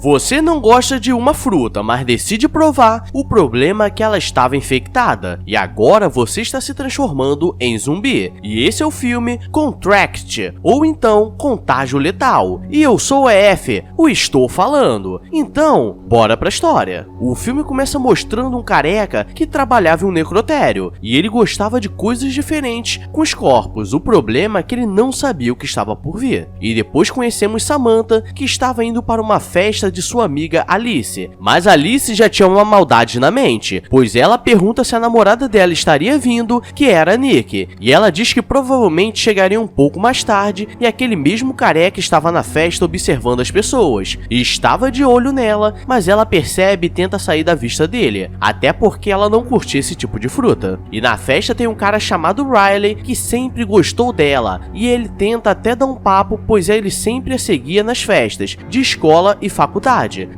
Você não gosta de uma fruta, mas decide provar. O problema é que ela estava infectada e agora você está se transformando em zumbi. E esse é o filme Contract, ou então Contágio Letal. E eu sou o EF, o Estou Falando. Então, bora pra história. O filme começa mostrando um careca que trabalhava em um necrotério e ele gostava de coisas diferentes com os corpos. O problema é que ele não sabia o que estava por vir. E depois conhecemos Samantha, que estava indo para uma festa de sua amiga Alice. Mas Alice já tinha uma maldade na mente, pois ela pergunta se a namorada dela estaria vindo, que era Nick. E ela diz que provavelmente chegaria um pouco mais tarde e aquele mesmo careca estava na festa observando as pessoas. E estava de olho nela, mas ela percebe e tenta sair da vista dele, até porque ela não curtia esse tipo de fruta. E na festa tem um cara chamado Riley que sempre gostou dela, e ele tenta até dar um papo, pois ele sempre a seguia nas festas de escola e faculdade,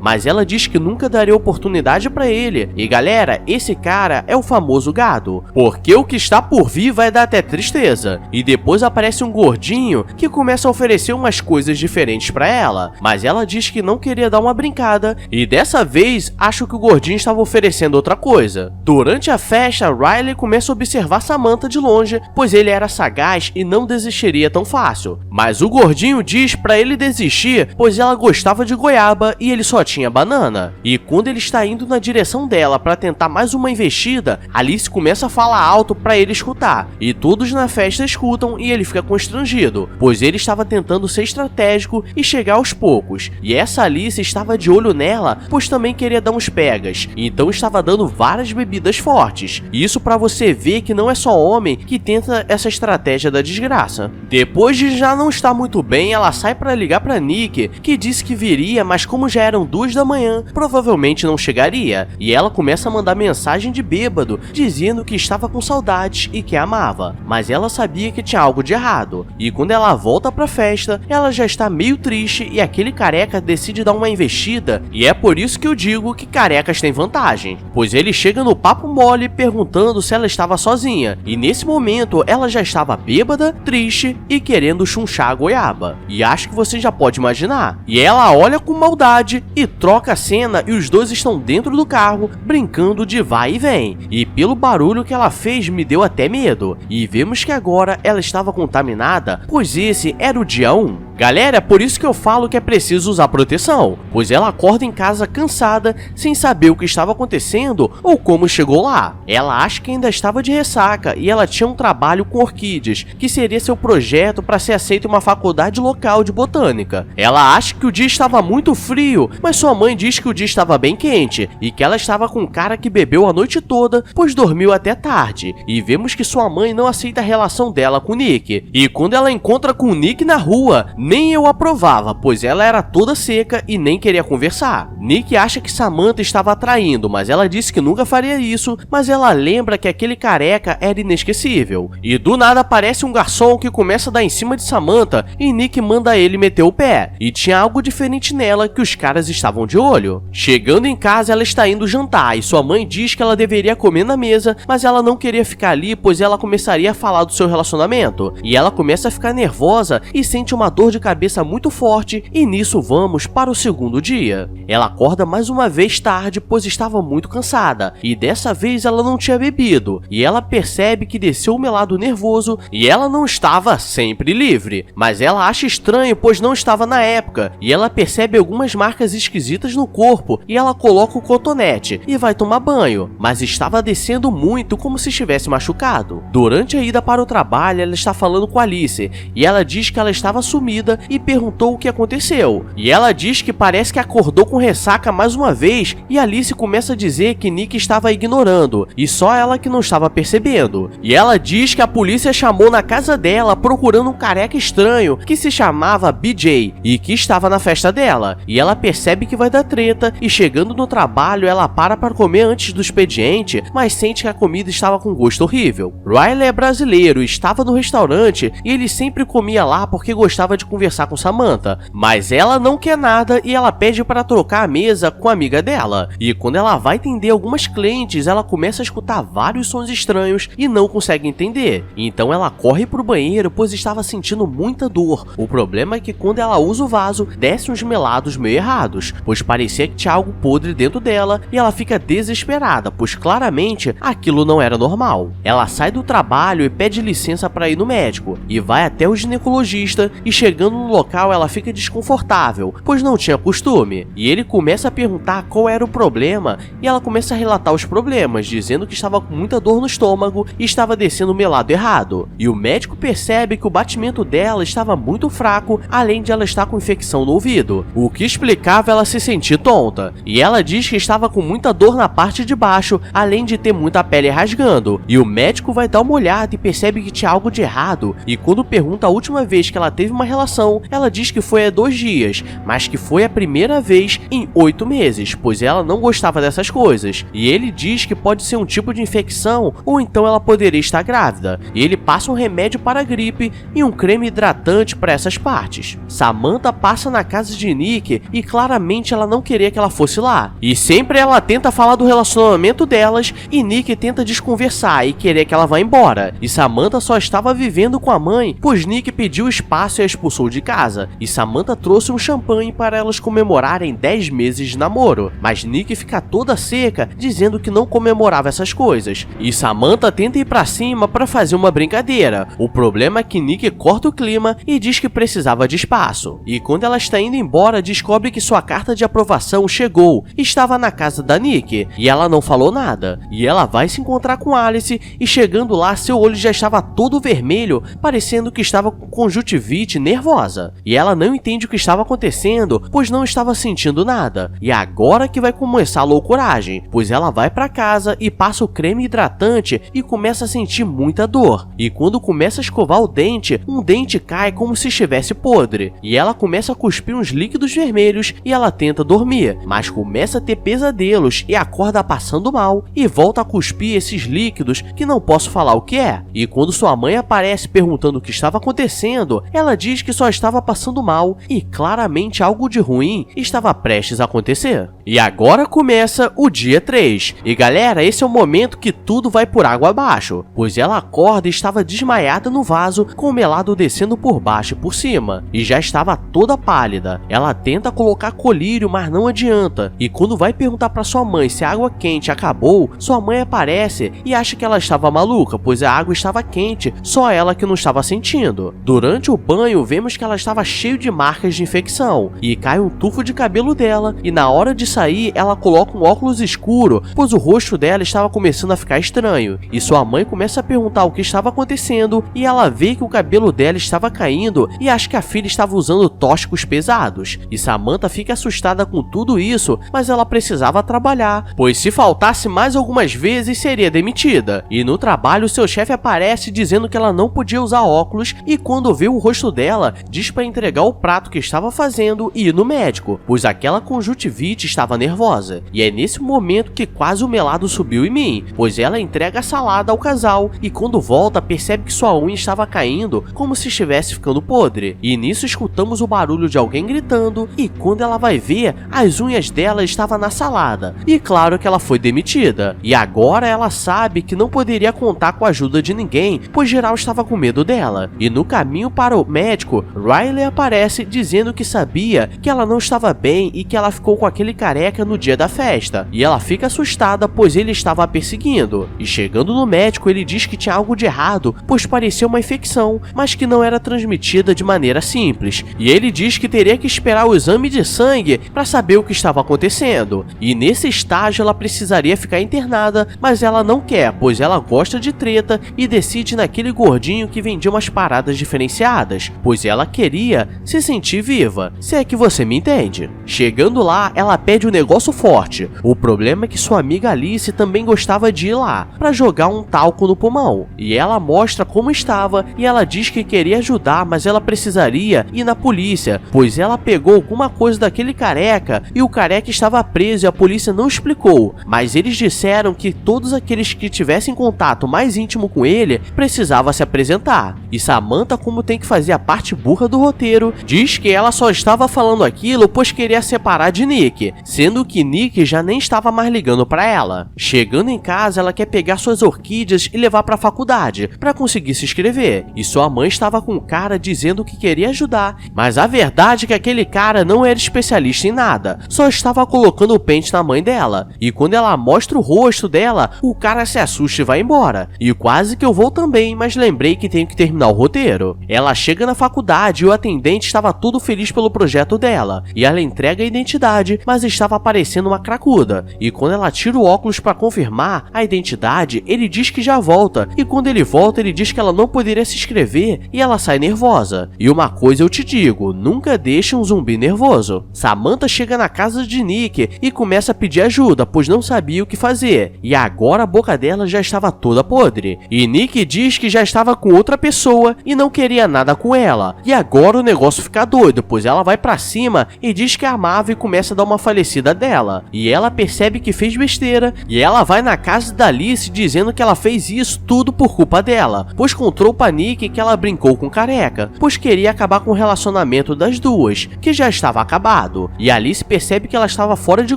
mas ela diz que nunca daria oportunidade pra ele. E galera, esse cara é o famoso gado, porque o que está por vir vai dar até tristeza. E depois aparece um gordinho que começa a oferecer umas coisas diferentes pra ela, mas ela diz que não queria dar uma brincada, e dessa vez acho que o gordinho estava oferecendo outra coisa. Durante a festa, Riley começa a observar Samantha de longe, pois ele era sagaz e não desistiria tão fácil. Mas o gordinho diz pra ele desistir, pois ela gostava de goiaba e ele só tinha banana. E quando ele está indo na direção dela para tentar mais uma investida, Alice começa a falar alto para ele escutar. E todos na festa escutam e ele fica constrangido, pois ele estava tentando ser estratégico e chegar aos poucos. E essa Alice estava de olho nela, pois também queria dar uns pegas, então estava dando várias bebidas fortes. Isso para você ver que não é só homem que tenta essa estratégia da desgraça. Depois de já não estar muito bem, ela sai para ligar para Nick, que disse que viria, mas como já eram 2 da manhã, provavelmente não chegaria. E ela começa a mandar mensagem de bêbado, dizendo que estava com saudades e que a amava. Mas ela sabia que tinha algo de errado. E quando ela volta pra festa, ela já está meio triste e aquele careca decide dar uma investida. E é por isso que eu digo que carecas têm vantagem, pois ele chega no papo mole perguntando se ela estava sozinha. E nesse momento ela já estava bêbada, triste e querendo chunchar a goiaba. E acho que você já pode imaginar. E ela olha com maldade e troca a cena e os dois estão dentro do carro brincando de vai e vem. E pelo barulho que ela fez me deu até medo. E vemos que agora ela estava contaminada, pois esse era o dia 1. Galera, é por isso que eu falo que é preciso usar proteção, pois ela acorda em casa cansada, sem saber o que estava acontecendo ou como chegou lá. Ela acha que ainda estava de ressaca e ela tinha um trabalho com orquídeas, que seria seu projeto para ser aceito em uma faculdade local de botânica. Ela acha que o dia estava muito frio, mas sua mãe diz que o dia estava bem quente e que ela estava com um cara que bebeu a noite toda, pois dormiu até tarde. E vemos que sua mãe não aceita a relação dela com Nick. E quando ela encontra com o Nick na rua, nem eu aprovava, pois ela era toda seca e nem queria conversar. Nick acha que Samantha estava atraindo, mas ela disse que nunca faria isso, mas ela lembra que aquele careca era inesquecível. E do nada aparece um garçom que começa a dar em cima de Samantha e Nick manda ele meter o pé. E tinha algo diferente nela que os caras estavam de olho. Chegando em casa, ela está indo jantar e sua mãe diz que ela deveria comer na mesa, mas ela não queria ficar ali, pois ela começaria a falar do seu relacionamento. E ela começa a ficar nervosa e sente uma dor de cabeça muito forte, e nisso vamos para o segundo dia. Ela acorda mais uma vez tarde, pois estava muito cansada, e dessa vez ela não tinha bebido, e ela percebe que desceu o melado nervoso e ela não estava sempre livre, mas ela acha estranho, pois não estava na época, e ela percebe algumas marcas esquisitas no corpo, e ela coloca o cotonete e vai tomar banho, mas estava descendo muito como se estivesse machucado. Durante a ida para o trabalho, ela está falando com Alice, e ela diz que ela estava sumida e perguntou o que aconteceu. E ela diz que parece que acordou com ressaca mais uma vez, e Alice começa a dizer que Nick estava ignorando, e só ela que não estava percebendo. E ela diz que a polícia chamou na casa dela procurando um careca estranho que se chamava BJ e que estava na festa dela. E ela percebe que vai dar treta, e chegando no trabalho ela para comer antes do expediente, mas sente que a comida estava com gosto horrível. Riley é brasileiro e estava no restaurante, e ele sempre comia lá porque gostava de conversar com Samantha, mas ela não quer nada e ela pede para trocar a mesa com a amiga dela. E quando ela vai atender algumas clientes, ela começa a escutar vários sons estranhos e não consegue entender. Então ela corre pro banheiro, pois estava sentindo muita dor. O problema é que quando ela usa o vaso, desce uns melados meio errados, pois parecia que tinha algo podre dentro dela e ela fica desesperada, pois claramente aquilo não era normal. Ela sai do trabalho e pede licença para ir no médico e vai até o ginecologista, e chegando no local ela fica desconfortável, pois não tinha costume. E ele começa a perguntar qual era o problema e ela começa a relatar os problemas, dizendo que estava com muita dor no estômago e estava descendo o melado errado. E o médico percebe que o batimento dela estava muito fraco, além de ela estar com infecção no ouvido, o que explicava ela se sentir tonta. E ela diz que estava com muita dor na parte de baixo, além de ter muita pele rasgando. E o médico vai dar uma olhada e percebe que tinha algo de errado, e quando pergunta a última vez que ela teve uma relação, ela diz que foi há 2 dias, mas que foi a primeira vez em 8 meses, pois ela não gostava dessas coisas. E ele diz que pode ser um tipo de infecção, ou então ela poderia estar grávida. E ele passa um remédio para a gripe e um creme hidratante para essas partes. Samantha passa na casa de Nick e claramente ela não queria que ela fosse lá. E sempre ela tenta falar do relacionamento delas e Nick tenta desconversar e querer que ela vá embora. E Samantha só estava vivendo com a mãe, pois Nick pediu espaço e a expulsou de casa. E Samantha trouxe um champanhe para elas comemorarem 10 meses de namoro, mas Nick fica toda seca, dizendo que não comemorava essas coisas. E Samantha tenta ir pra cima para fazer uma brincadeira. O problema é que Nick corta o clima e diz que precisava de espaço. E quando ela está indo embora, descobre que sua carta de aprovação chegou, estava na casa da Nick, e ela não falou nada. E ela vai se encontrar com Alice, e chegando lá, seu olho já estava todo vermelho, parecendo que estava com conjuntivite nervosa. E ela não entende o que estava acontecendo, pois não estava sentindo nada. E agora que vai começar a loucuragem, pois ela vai para casa e passa o creme hidratante e começa a sentir muita dor. E quando começa a escovar o dente, um dente cai como se estivesse podre. E ela começa a cuspir uns líquidos vermelhos e ela tenta dormir, mas começa a ter pesadelos e acorda passando mal e volta a cuspir esses líquidos que não posso falar o que é. E quando sua mãe aparece perguntando o que estava acontecendo, ela diz que só estava passando mal e claramente algo de ruim estava prestes a acontecer. E agora começa o dia 3. E galera, esse é o momento que tudo vai por água abaixo, pois ela acorda e estava desmaiada no vaso com o melado descendo por baixo e por cima, e já estava toda pálida. Ela tenta colocar colírio, mas não adianta. E quando vai perguntar para sua mãe se a água quente acabou, sua mãe aparece e acha que ela estava maluca, pois a água estava quente, só ela que não estava sentindo. Durante o banho, vemos que ela estava cheia de marcas de infecção, e cai um tufo de cabelo dela, e na hora de sair, ela coloca um óculos escuro, pois o rosto dela estava começando a ficar estranho. E sua mãe começa a perguntar o que estava acontecendo, e ela vê que o cabelo dela estava caindo e acha que a filha estava usando tóxicos pesados. E Samantha fica assustada com tudo isso, mas ela precisava trabalhar, pois se faltasse mais algumas vezes seria demitida. E no trabalho, seu chefe aparece dizendo que ela não podia usar óculos, e quando vê o rosto dela, diz para entregar o prato que estava fazendo e ir no médico, pois aquela conjuntivite estava nervosa. E é nesse momento que quase o melado subiu em mim, pois ela entrega a salada ao casal e quando volta percebe que sua unha estava caindo como se estivesse ficando podre. E nisso escutamos o barulho de alguém gritando, e quando ela vai ver, as unhas dela estavam na salada. E claro que ela foi demitida. E agora ela sabe que não poderia contar com a ajuda de ninguém, pois geral estava com medo dela. E no caminho para o médico, Riley aparece dizendo que sabia que ela não estava bem e que ela ficou com aquele careca no dia da festa. E ela fica assustada, pois ele estava a perseguindo. E chegando no médico, ele diz que tinha algo de errado, pois parecia uma infecção, mas que não era transmitida de maneira simples. E ele diz que teria que esperar o exame de sangue para saber o que estava acontecendo. E nesse estágio ela precisaria ficar internada, mas ela não quer, pois ela gosta de treta e decide naquele gordinho que vendia umas paradas diferenciadas, pois ela queria se sentir viva, se é que você me entende. Chegando lá, ela pede um negócio forte. O problema é que sua amiga Alice também gostava de ir lá para jogar um talco no pulmão, e ela mostra como estava e ela diz que queria ajudar, mas ela precisaria ir na polícia, pois ela pegou alguma coisa daquele careca e o careca estava preso e a polícia não explicou, mas eles disseram que todos aqueles que tivessem contato mais íntimo com ele precisavam se apresentar. E Samantha, como tem que fazer a parte burra do roteiro, diz que ela só estava falando aquilo pois queria separar de Nick, sendo que Nick já nem estava mais ligando para ela. Chegando em casa, ela quer pegar suas orquídeas e levar para a faculdade para conseguir se inscrever, e sua mãe estava com um cara dizendo que queria ajudar, mas a verdade é que aquele cara não era especialista em nada, só estava colocando o pente na mãe dela, e quando ela mostra o rosto dela, o cara se assusta e vai embora. E quase que eu vou também, mas lembrei que tenho que terminar o roteiro. Ela chega na faculdade e o atendente estava todo feliz pelo projeto dela, e ela entrega a identidade, mas estava aparecendo uma cracuda, e quando ela tira o óculos para confirmar a identidade, ele diz que já volta, e quando ele volta ele diz que ela não poderia se inscrever, e ela sai nervosa. E uma coisa eu te digo, nunca deixe um zumbi nervoso. Samantha chega na casa de Nick e começa a pedir ajuda, pois não sabia o que fazer, e agora a boca dela já estava toda podre, e Nick diz que já estava com outra pessoa e não queria nada com ela, e agora o negócio fica doido, pois ela vai pra cima e diz que a amava e começa a dar uma falecida dela, e ela percebe que fez besteira, e ela vai na casa da Alice dizendo que ela fez isso tudo por culpa dela, pois contou pra Nick que ela brincou com Careca, pois queria acabar com o relacionamento das duas, que já estava acabado, e Alice percebe que ela estava fora de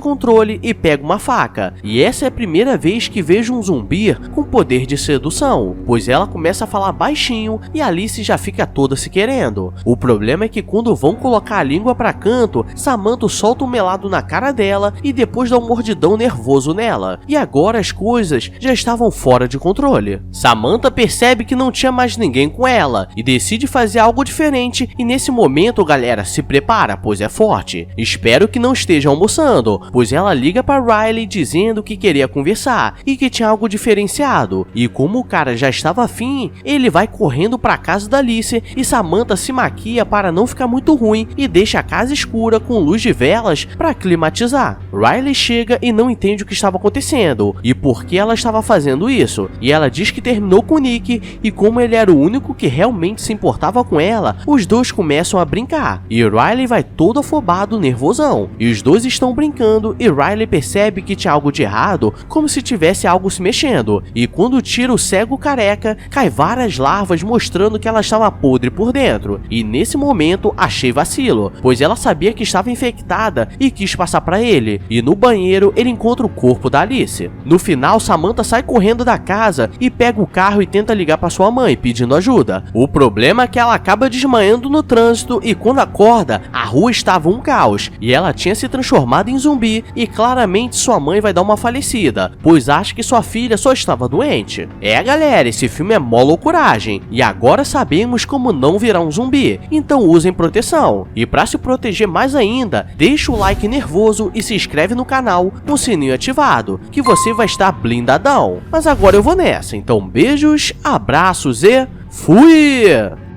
controle e pega uma faca, e essa é a primeira vez que vejo um zumbi com poder de sedução, pois ela começa a falar baixinho e Alice já fica toda se querendo. O problema é que quando vão colocar a língua pra canto, Samantha solta um melado na cara dela e depois dá um mordidão nervoso nela, e agora as coisas já estavam fora de controle. Samantha percebe que não tinha mais ninguém com ela e decide fazer algo diferente, e nesse momento, galera, se prepara, pois é forte. Espero que não esteja almoçando, pois ela liga para Riley dizendo que queria conversar e que tinha algo diferenciado, e como o cara já estava afim, ele vai correndo para a casa da Alice e Samantha se maquia para não ficar muito ruim e deixa a casa escura com luz de velas para climatizar. Riley chega e não entende o que estava acontecendo e por que ela estava fazendo isso, e ela diz que terminou com Nick, e como ele era o único que realmente se importava com ela, os dois começam a brincar, e Riley vai todo afobado, nervosão, e os dois estão brincando e Riley percebe que tinha algo de errado, como se tivesse algo se mexendo, e quando tira o cego careca, cai várias larvas mostrando que ela estava podre por dentro, e nesse momento achei vacilo, pois ela sabia que estava infectada e quis passar para ele, e no banheiro ele encontra o corpo da Alice. No final, Samantha sai correndo da casa e pega o carro e tenta ligar para sua mãe pedindo ajuda. O problema é que ela acaba desmaiando no trânsito e quando acorda, a rua estava um caos e ela tinha se transformado em zumbi, e claramente sua mãe vai dar uma falecida, pois acha que sua filha só estava doente. É, galera, esse filme é mó loucuragem, e agora sabemos como não virar um zumbi, então usem proteção. E para se proteger mais ainda, deixa o like nervoso e se inscreve no canal com o sininho ativado, que você vai estar blindadão. Mas agora eu vou nessa, então beijos, abraços e fui!